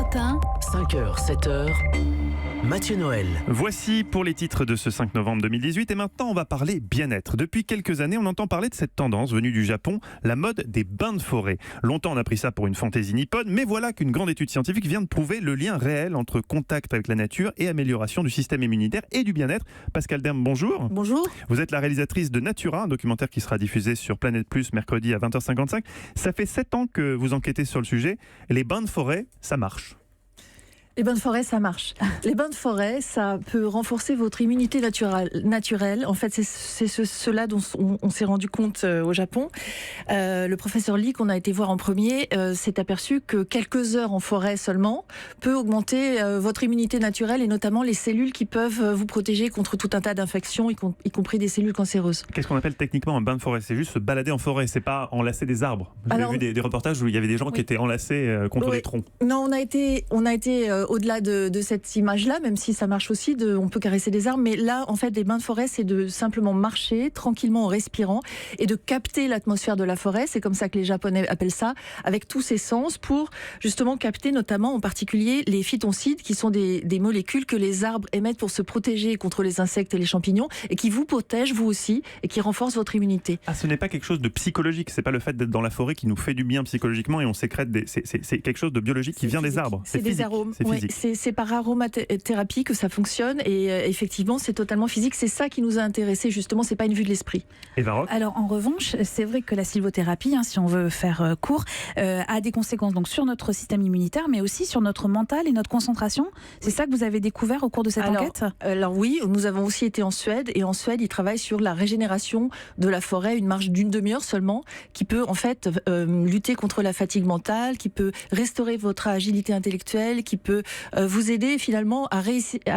matin, 5h, 7h, Mathieu Noël. Voici pour les titres de ce 5 novembre 2018 et maintenant on va parler bien-être. Depuis quelques années, on entend parler de cette tendance venue du Japon, la mode des bains de forêt. Longtemps on a pris ça pour une fantaisie nippone, mais voilà qu'une grande étude scientifique vient de prouver le lien réel entre contact avec la nature et amélioration du système immunitaire et du bien-être. Pascal Derme, bonjour. Bonjour. Vous êtes la réalisatrice de Natura, un documentaire qui sera diffusé sur Planète Plus mercredi à 20h55. Ça fait 7 ans que vous enquêtez sur le sujet. Les bains de forêt, ça marche. Les bains de forêt, ça marche. Les bains de forêt, ça peut renforcer votre immunité naturelle. En fait, c'est cela dont on s'est rendu compte au Japon. Le professeur Lee, qu'on a été voir en premier, s'est aperçu que quelques heures en forêt seulement peut augmenter votre immunité naturelle et notamment les cellules qui peuvent vous protéger contre tout un tas d'infections, y compris des cellules cancéreuses. Qu'est-ce qu'on appelle techniquement un bain de forêt ? C'est juste se balader en forêt, c'est pas enlacer des arbres. J'ai vu des reportages où il y avait des gens qui étaient enlacés contre des troncs. Non, on a été au-delà de cette image-là, même si ça marche aussi, on peut caresser des arbres, mais là, en fait, les bains de forêt, c'est de simplement marcher tranquillement en respirant et de capter l'atmosphère de la forêt. C'est comme ça que les Japonais appellent ça, avec tous ses sens, pour justement capter notamment en particulier les phytoncides, qui sont des molécules que les arbres émettent pour se protéger contre les insectes et les champignons, et qui vous protègent, vous aussi, et qui renforcent votre immunité. Ah, ce n'est pas quelque chose de psychologique, c'est pas le fait d'être dans la forêt qui nous fait du bien psychologiquement et on sécrète c'est quelque chose de biologique qui vient des arbres. C'est des arômes. C'est par aromathérapie que ça fonctionne et effectivement c'est totalement physique. C'est ça qui nous a intéressés justement, c'est pas une vue de l'esprit. Eva Rock. Alors en revanche, c'est vrai que la sylvothérapie, si on veut faire court, a des conséquences donc sur notre système immunitaire, mais aussi sur notre mental et notre concentration. C'est ça que vous avez découvert au cours de cette enquête ? Alors oui, nous avons aussi été en Suède et en Suède ils travaillent sur la régénération de la forêt, une marche d'une demi-heure seulement, qui peut en fait lutter contre la fatigue mentale, qui peut restaurer votre agilité intellectuelle, qui peut vous aider finalement à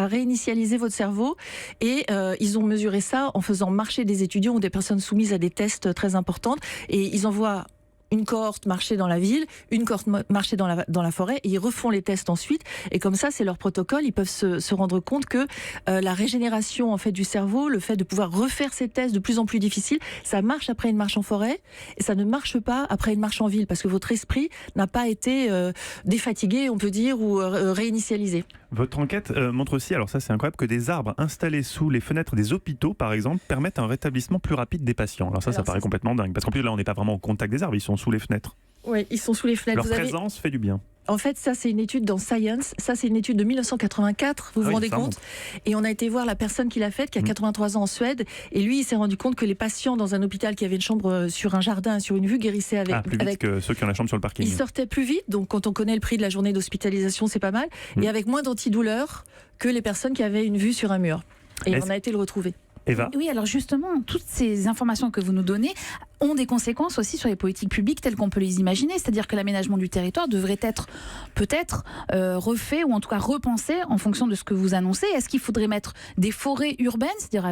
réinitialiser votre cerveau. Et ils ont mesuré ça en faisant marcher des étudiants ou des personnes soumises à des tests très importants. Et ils envoient une cohorte marcher dans la ville, une cohorte marcher dans la forêt, et ils refont les tests ensuite. Et comme ça, c'est leur protocole. Ils peuvent se rendre compte que la régénération en fait du cerveau, le fait de pouvoir refaire ces tests de plus en plus difficiles, ça marche après une marche en forêt, et ça ne marche pas après une marche en ville, parce que votre esprit n'a pas été défatigué, on peut dire, ou réinitialisé. Votre enquête montre aussi, alors ça c'est incroyable, que des arbres installés sous les fenêtres des hôpitaux, par exemple, permettent un rétablissement plus rapide des patients. Alors ça paraît complètement dingue, parce qu'en plus là on n'est pas vraiment au contact des arbres, ils sont sous les fenêtres. Oui, ils sont sous les fenêtres. Leur présence fait du bien. En fait, ça, c'est une étude dans Science. Ça, c'est une étude de 1984. Vous vous rendez compte ? Et on a été voir la personne qui l'a faite, qui a 83 ans en Suède. Et lui, il s'est rendu compte que les patients dans un hôpital qui avait une chambre sur un jardin, sur une vue, guérissaient avec... plus vite que ceux qui ont la chambre sur le parking. Ils sortaient plus vite. Donc, quand on connaît le prix de la journée d'hospitalisation, c'est pas mal. Et avec moins d'antidouleurs que les personnes qui avaient une vue sur un mur. Et on a été le retrouver. Eva ? Oui, alors justement, toutes ces informations que vous nous donnez ont des conséquences aussi sur les politiques publiques telles qu'on peut les imaginer. C'est-à-dire que l'aménagement du territoire devrait être peut-être refait ou en tout cas repensé en fonction de ce que vous annoncez. Est-ce qu'il faudrait mettre des forêts urbaines, c'est-à-dire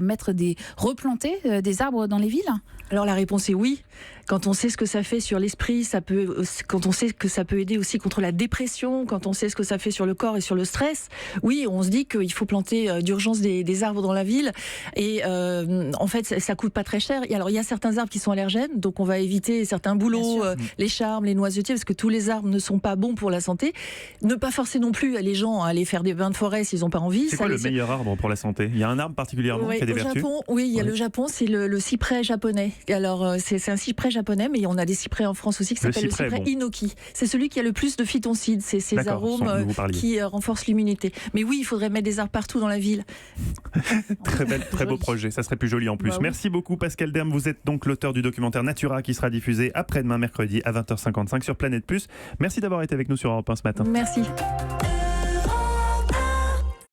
replanter des arbres dans les villes ? Alors la réponse est oui. Quand on sait ce que ça fait sur l'esprit, quand on sait que ça peut aider aussi contre la dépression, quand on sait ce que ça fait sur le corps et sur le stress, oui, on se dit qu'il faut planter d'urgence des arbres dans la ville. Et en fait, ça coûte pas très cher. Et alors il y a certains arbres qui sont allergènes, donc on va éviter certains bouleaux, les charmes, les noisetiers, parce que tous les arbres ne sont pas bons pour la santé. Ne pas forcer non plus les gens à aller faire des bains de forêt s'ils n'ont pas envie. C'est quoi le meilleur arbre pour la santé ? Il y a un arbre particulièrement qui a des vertus ? Il y a le Japon, c'est le cyprès japonais. Alors c'est un cyprès japonais, mais on a des cyprès en France aussi qui s'appelle le cyprès Inoki. C'est celui qui a le plus de phytoncides, c'est ces arômes qui renforcent l'immunité. Mais oui, il faudrait mettre des arbres partout dans la ville. Très beau projet, ça serait plus joli en plus. Merci beaucoup Pascal Derme, vous êtes donc l'auteur du documentaire Natura qui sera diffusé après-demain mercredi à 20h55 sur Planète Plus. Merci d'avoir été avec nous sur Europe 1 ce matin. Merci.